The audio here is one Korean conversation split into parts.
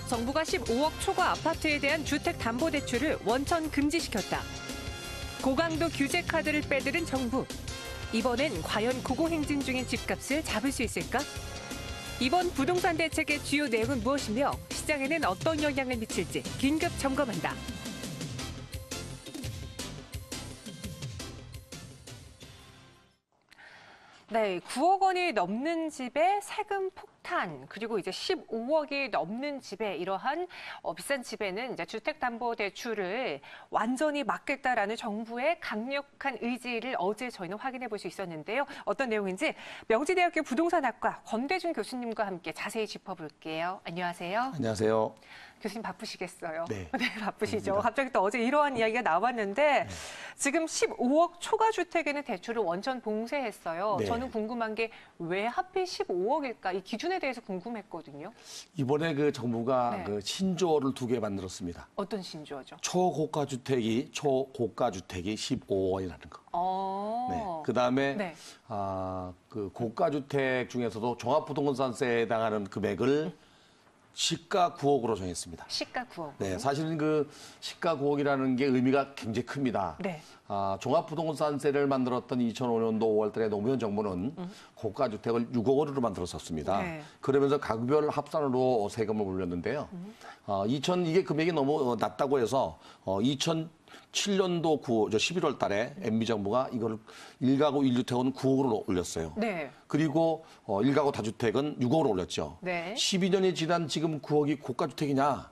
정부가 15억 초과 아파트에 대한 주택담보대출을 원천 금지시켰다. 고강도 규제 카드를 빼들은 정부. 이번엔 과연 고공행진 중인 집값을 잡을 수 있을까? 이번 부동산 대책의 주요 내용은 무엇이며 시장에는 어떤 영향을 미칠지 긴급 점검한다. 네, 9억 원이 넘는 집에 세금 폭탄, 그리고 이제 15억이 넘는 집에 이러한 비싼 집에는 이제 주택담보대출을 완전히 막겠다라는 정부의 강력한 의지를 어제 저희는 확인해 볼 수 있었는데요. 어떤 내용인지 명지대학교 부동산학과 권대중 교수님과 함께 자세히 짚어볼게요. 안녕하세요. 안녕하세요. 교수님 바쁘시겠어요? 네. 네, 바쁘시죠. 아닙니다. 갑자기 또 어제 이러한 이야기가 나왔는데 네. 지금 15억 초과 주택에는 대출을 원천 봉쇄했어요. 네. 저는 궁금한 게 왜 하필 15억일까? 이 기준에 대해서 궁금했거든요. 이번에 그 정부가 네. 그 신조어를 2개 만들었습니다. 어떤 신조어죠? 초고가 주택이 15억이라는 거. 네. 그다음에 네. 그 고가 주택 중에서도 종합부동산세에 해당하는 금액을 시가 9억으로 정했습니다. 시가 9억. 네, 사실은 그 시가 9억이라는 게 의미가 굉장히 큽니다. 네. 종합부동산세를 만들었던 2005년도 5월달에 노무현 정부는 고가 주택을 6억 원으로 만들었었습니다. 네. 그러면서 가구별 합산으로 세금을 올렸는데요. 이게 금액이 너무 낮다고 해서 2007년도 11월 달에 MB 정부가 이걸 1가구 1주택은 9억으로 올렸어요. 네. 그리고 1가구 다주택은 6억으로 올렸죠. 네. 12년이 지난 지금 9억이 고가주택이냐?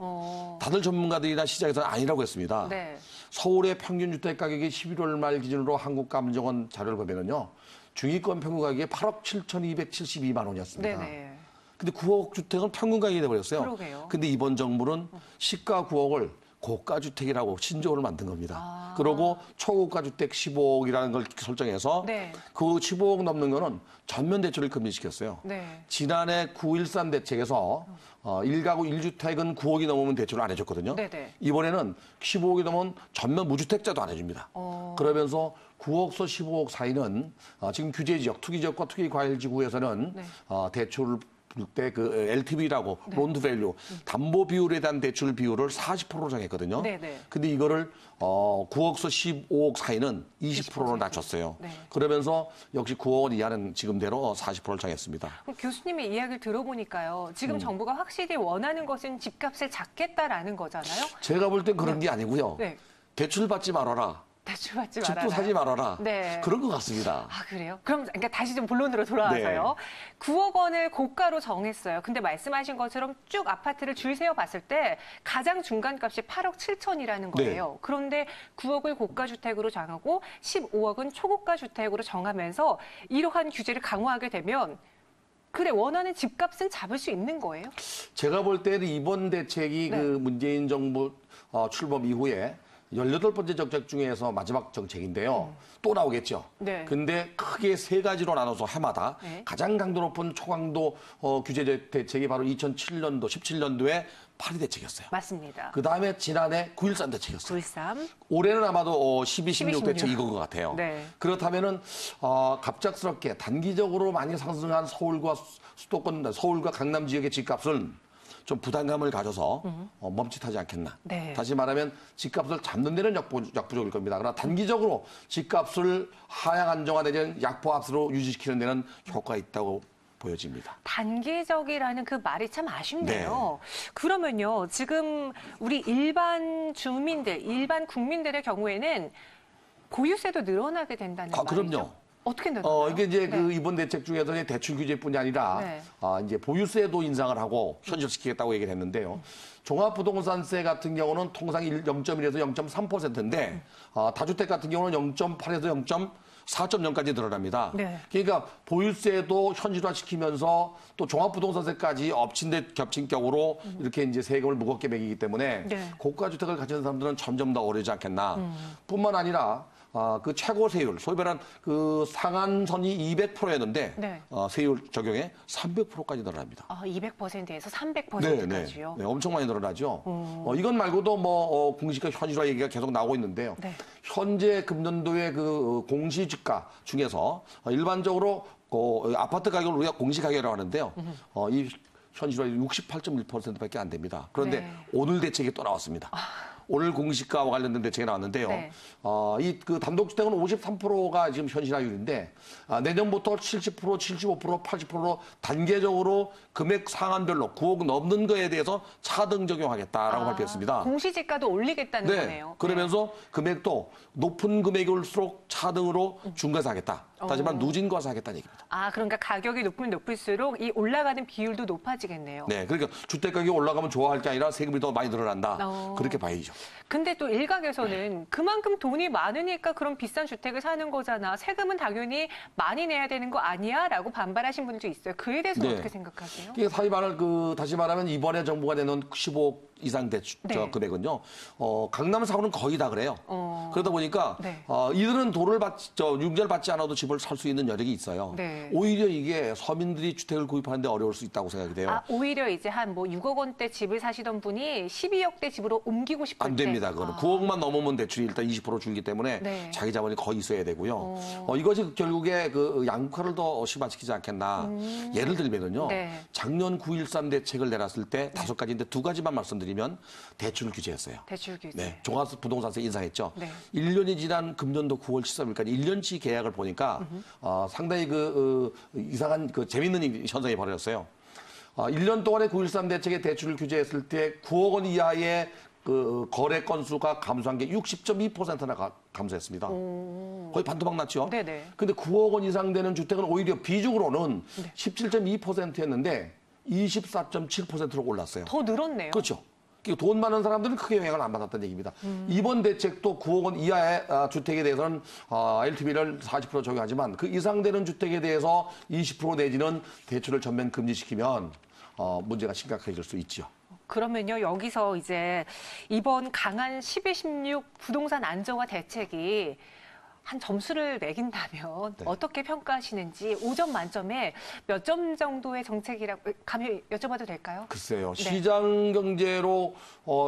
다들 전문가들이나 시장에서는 아니라고 했습니다. 네. 서울의 평균 주택 가격이 11월 말 기준으로 한국감정원 자료를 보면은요. 중위권 평균 가격이 8억 7,272만 원이었습니다. 네네. 근데 9억 주택은 평균 가격이 돼버렸어요. 그러게요. 근데 이번 정부는 시가 9억을 고가 주택이라고 신조어를 만든 겁니다. 그리고 초고가 주택 15억이라는 걸 설정해서 네. 그 15억 넘는 거는 전면 대출을 금지시켰어요. 네. 지난해 9.13 대책에서 1가구 1주택은 9억이 넘으면 대출을 안 해줬거든요. 네네. 이번에는 15억이 넘으면 전면 무주택자도 안 해줍니다. 그러면서 9억서 15억 사이는 지금 규제지역, 투기지역과 투기과열지구에서는 네. 대출을 때 그 LTV라고 론드 밸류 담보 비율에 대한 대출 비율을 40%로 정했거든요. 네네. 근데 이거를 9억서 15억 사이는 20%로 낮췄어요. 네. 그러면서 역시 9억 원 이하는 지금대로 40%를 정했습니다. 그럼 교수님의 이야기를 들어보니까요. 지금 정부가 확실히 원하는 것은 집값을 잡겠다라는 거잖아요. 제가 볼 땐 그런 게 아니고요. 네. 대출 받지 말아라. 대출 받지 집도 말아라. 사지 말아라. 네. 그런 것 같습니다. 아, 그래요? 그럼 그러니까 다시 좀 본론으로 돌아와서요. 9억 원을 고가로 정했어요. 근데 말씀하신 것처럼 쭉 아파트를 줄 세어 봤을 때 가장 중간값이 8억 7천이라는 거예요. 네. 그런데 9억을 고가 주택으로 정하고 15억은 초고가 주택으로 정하면서 이러한 규제를 강화하게 되면 그래 원하는 집값은 잡을 수 있는 거예요? 제가 볼 때는 이번 대책이 네. 그 문재인 정부 출범 이후에 18번째 정책 중에서 마지막 정책인데요. 또 나오겠죠. 네. 근데 크게 3가지로 나눠서 해마다 네. 가장 강도 높은 초강도 규제 대책이 바로 2007년도, 17년도에 파리 대책이었어요. 맞습니다. 그 다음에 지난해 9.13 대책이었어요. 9.13. 올해는 아마도 12, 16 16. 대책 이건 것 같아요. 네. 그렇다면은 갑작스럽게 단기적으로 많이 상승한 서울과 수도권, 서울과 강남 지역의 집값은 좀 부담감을 가져서 멈칫하지 않겠나. 네. 다시 말하면 집값을 잡는 데는 약부족일 겁니다. 그러나 단기적으로 집값을 하향 안정화 내지는 약보합으로 유지시키는 데는 효과가 있다고 보여집니다. 단기적이라는 그 말이 참 아쉽네요. 네. 그러면요, 지금 우리 일반 주민들, 일반 국민들의 경우에는 보유세도 늘어나게 된다는 말이죠. 그럼요. 어떻게 늘어나요? 이게 이제 네. 그 이번 대책 중에서 대출 규제뿐이 아니라 네. 이제 보유세도 인상을 하고 현실시키겠다고 얘기를 했는데요. 종합부동산세 같은 경우는 통상 0.1에서 0.3%인데 다주택 같은 경우는 0.8에서 0.4.0까지 늘어납니다. 네. 그러니까 보유세도 현실화시키면서 또 종합부동산세까지 겹친 격으로 이렇게 이제 세금을 무겁게 매기기 때문에 네. 고가 주택을 가진 사람들은 점점 더 어려지 않겠나. 뿐만 아니라 그 최고 세율, 소위 말하는 그 상한선이 200%였는데 네. 세율 적용에 300%까지 늘어납니다. 200%에서 300%까지요. 네, 엄청 많이 늘어나죠. 이건 말고도 뭐 공시가 현실화 얘기가 계속 나오고 있는데요. 네. 현재 금년도의 그 공시지가 중에서 일반적으로 아파트 가격을 우리가 공시가격이라고 하는데요. 이 현실화율이 68.1%밖에 안 됩니다. 그런데 네. 오늘 대책이 또 나왔습니다. 오늘 공시가와 관련된 대책이 나왔는데요. 네. 이 그 단독주택은 53%가 지금 현실화율인데 내년부터 70%, 75%, 80%로 단계적으로 금액 상한별로 9억 넘는 거에 대해서 차등 적용하겠다라고 발표했습니다. 공시지가도 올리겠다는 네. 거네요. 그러면서 금액도 높은 금액일수록 차등으로 중과사하겠다. 다시 말하면 누진과사하겠다는 얘기입니다. 아, 그러니까 가격이 높으면 높을수록 이 올라가는 비율도 높아지겠네요. 네, 그러니까 주택 가격이 올라가면 좋아할 게 아니라 세금이 더 많이 늘어난다. 어. 그렇게 봐야죠. 근데 또 일각에서는 그만큼 돈이 많으니까 그런 비싼 주택을 사는 거잖아. 세금은 당연히 많이 내야 되는 거 아니야? 라고 반발하신 분들도 있어요. 그에 대해서는 네. 어떻게 생각하세요? 이게 다시 말하면 이번에 정부가 내놓은 15억 이상 대출 네. 금액은요. 강남 사고는 거의 다 그래요. 그러다 보니까 네. 이들은 융자를 받지 않아도 집을 살 수 있는 여력이 있어요. 네. 오히려 이게 서민들이 주택을 구입하는데 어려울 수 있다고 생각이 돼요. 아, 오히려 이제 한 뭐 6억 원대 집을 사시던 분이 12억대 집으로 옮기고 싶을 안 때. 됩니다. 그거는 9억만 넘으면 대출이 일단 20% 줄기 때문에 네. 자기 자본이 거의 있어야 되고요. 이것이 결국에 그 양극화를 더 심화시키지 않겠나. 예를 들면은요. 네. 작년 9.13 대책을 내놨을 때 5가지인데 2가지만 말씀드리면 대출을 규제했어요. 대출 규제. 네, 종합부동산세 인상했죠. 네. 1년이 지난 금년도 9월 13일까지 1년치 계약을 보니까 상당히 이상한 재밌는 현상이 벌어졌어요. 1년 동안에 9.13 대책의 대출을 규제했을 때 9억 원 이하의 그 거래 건수가 감소한 게 60.2%나 감소했습니다. 거의 반토막 났죠. 네네. 근데 9억 원 이상 되는 주택은 오히려 비중으로는 네. 17.2%였는데 24.7%로 올랐어요. 더 늘었네요. 그렇죠. 돈 많은 사람들은 크게 영향을 안 받았다는 얘기입니다. 이번 대책도 9억 원 이하의 주택에 대해서는 LTV를 40% 적용하지만 그 이상 되는 주택에 대해서 20% 내지는 대출을 전면 금지시키면 문제가 심각해질 수 있죠. 그러면요, 여기서 이제 이번 강한 12.16 부동산 안정화 대책이 한 점수를 매긴다면 네. 어떻게 평가하시는지 5점 만점에 몇 점 정도의 정책이라고 감히 여쭤봐도 될까요? 글쎄요. 네. 시장 경제로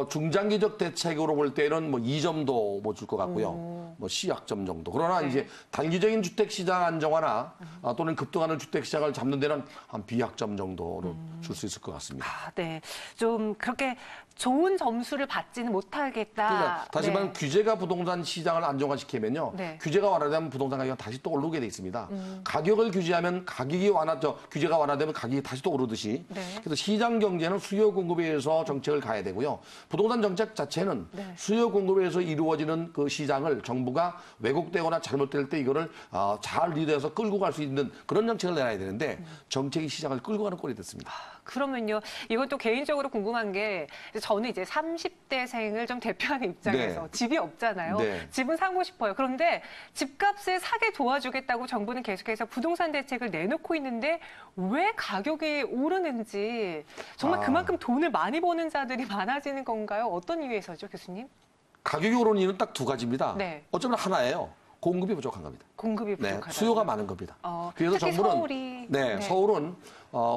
중장기적 대책으로 볼 때는 뭐 2점도 못 줄 것 같고요. 뭐 C약점 정도. 그러나 네. 이제 단기적인 주택 시장 안정화나 또는 급등하는 주택 시장을 잡는 데는 한 B약점 정도로 줄 수 있을 것 같습니다. 아, 네. 좀 그렇게 좋은 점수를 받지는 못하겠다. 그러니까 다시 네. 말하면 규제가 부동산 시장을 안정화시키면요. 네. 규제가 완화되면 부동산 가격이 다시 또 오르게 돼 있습니다. 가격을 규제하면 규제가 완화되면 가격이 다시 또 오르듯이. 네. 그래서 시장 경제는 수요 공급에 의해서 정책을 가야 되고요. 부동산 정책 자체는 네. 수요 공급에 의해서 이루어지는 그 시장을 정부가 왜곡되거나 잘못될 때 이거를 잘 리드해서 끌고 갈 수 있는 그런 정책을 내놔야 되는데 정책이 시장을 끌고 가는 꼴이 됐습니다. 그러면요, 이것도 개인적으로 궁금한 게 저는 이제 30대생을 좀 대표하는 입장에서 네. 집이 없잖아요. 네. 집은 사고 싶어요. 그런데 집값을 사게 도와주겠다고 정부는 계속해서 부동산 대책을 내놓고 있는데 왜 가격이 오르는지 정말 그만큼 돈을 많이 버는 자들이 많아지는 건가요? 어떤 이유에서죠, 교수님? 가격이 오르는 이유는 딱 2가지입니다. 네. 어쩌면 하나예요. 공급이 부족한 겁니다. 공급이 네, 부족하다. 수요가 많은 겁니다. 그래서 그래서 정부는 서울이 서울은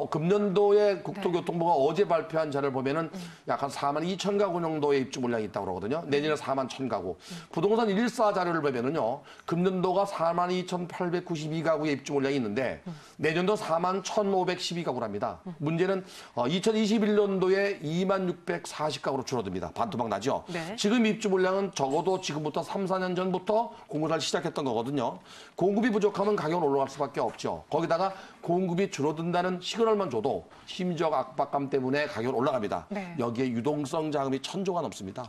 금년도에 국토교통부가 어제 발표한 자를 보면은 약 한 4만 2천 가구 정도의 입주 물량이 있다고 그러거든요. 내년에 4만 1천 가구. 부동산 114 자료를 보면은요. 금년도가 4만 2,892가구의 입주 물량이 있는데 내년도 4만 1,512가구랍니다. 문제는 2021년도에 2만 640가구로 줄어듭니다. 반토막 나죠. 네. 지금 입주 물량은 적어도 지금부터 3, 4년 전부터 공급을 시작했던 거거든요. 공급이 부족하면 가격은 올라갈 수밖에 없죠. 거기다가 공급이 줄어든다는 시그널만 줘도 심적 압박감 때문에 가격은 올라갑니다. 네. 여기에 유동성 자금이 1,000조가 넘습니다.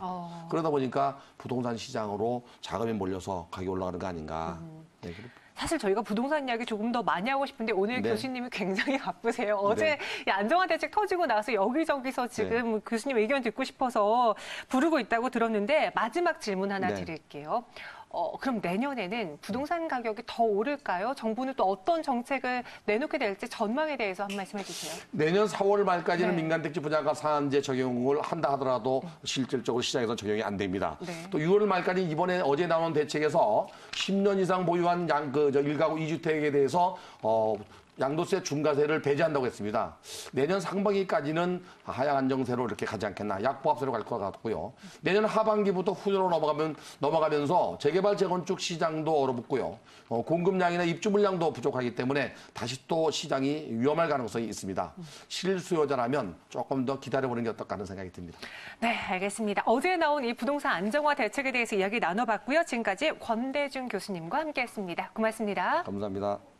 그러다 보니까 부동산 시장으로 자금이 몰려서 가격이 올라가는 거 아닌가. 네, 사실 저희가 부동산 이야기 조금 더 많이 하고 싶은데 오늘 네. 교수님이 굉장히 바쁘세요. 어제 이 안정화 대책 터지고 나서 여기저기서 지금 교수님 의견 듣고 싶어서 부르고 있다고 들었는데 마지막 질문 하나 네. 드릴게요. 그럼 내년에는 부동산 가격이 더 오를까요? 정부는 또 어떤 정책을 내놓게 될지 전망에 대해서 한 말씀 해주세요. 내년 4월 말까지는 네. 민간택지 분양가 상한제 적용을 한다 하더라도 실질적으로 시장에서 적용이 안 됩니다. 네. 또 6월 말까지 이번에 어제 나온 대책에서 10년 이상 보유한 1가구 2주택에 대해서 양도세 중과세를 배제한다고 했습니다. 내년 상반기까지는 하향 안정세로 이렇게 가지 않겠나. 약보합세로 갈 것 같고요. 내년 하반기부터 후년으로 넘어가면서 재개발 재건축 시장도 얼어붙고요. 공급량이나 입주 물량도 부족하기 때문에 다시 또 시장이 위험할 가능성이 있습니다. 실수요자라면 조금 더 기다려보는 게 어떨까 하는 생각이 듭니다. 네, 알겠습니다. 어제 나온 이 부동산 안정화 대책에 대해서 이야기 나눠봤고요. 지금까지 권대중 교수님과 함께했습니다. 고맙습니다. 감사합니다.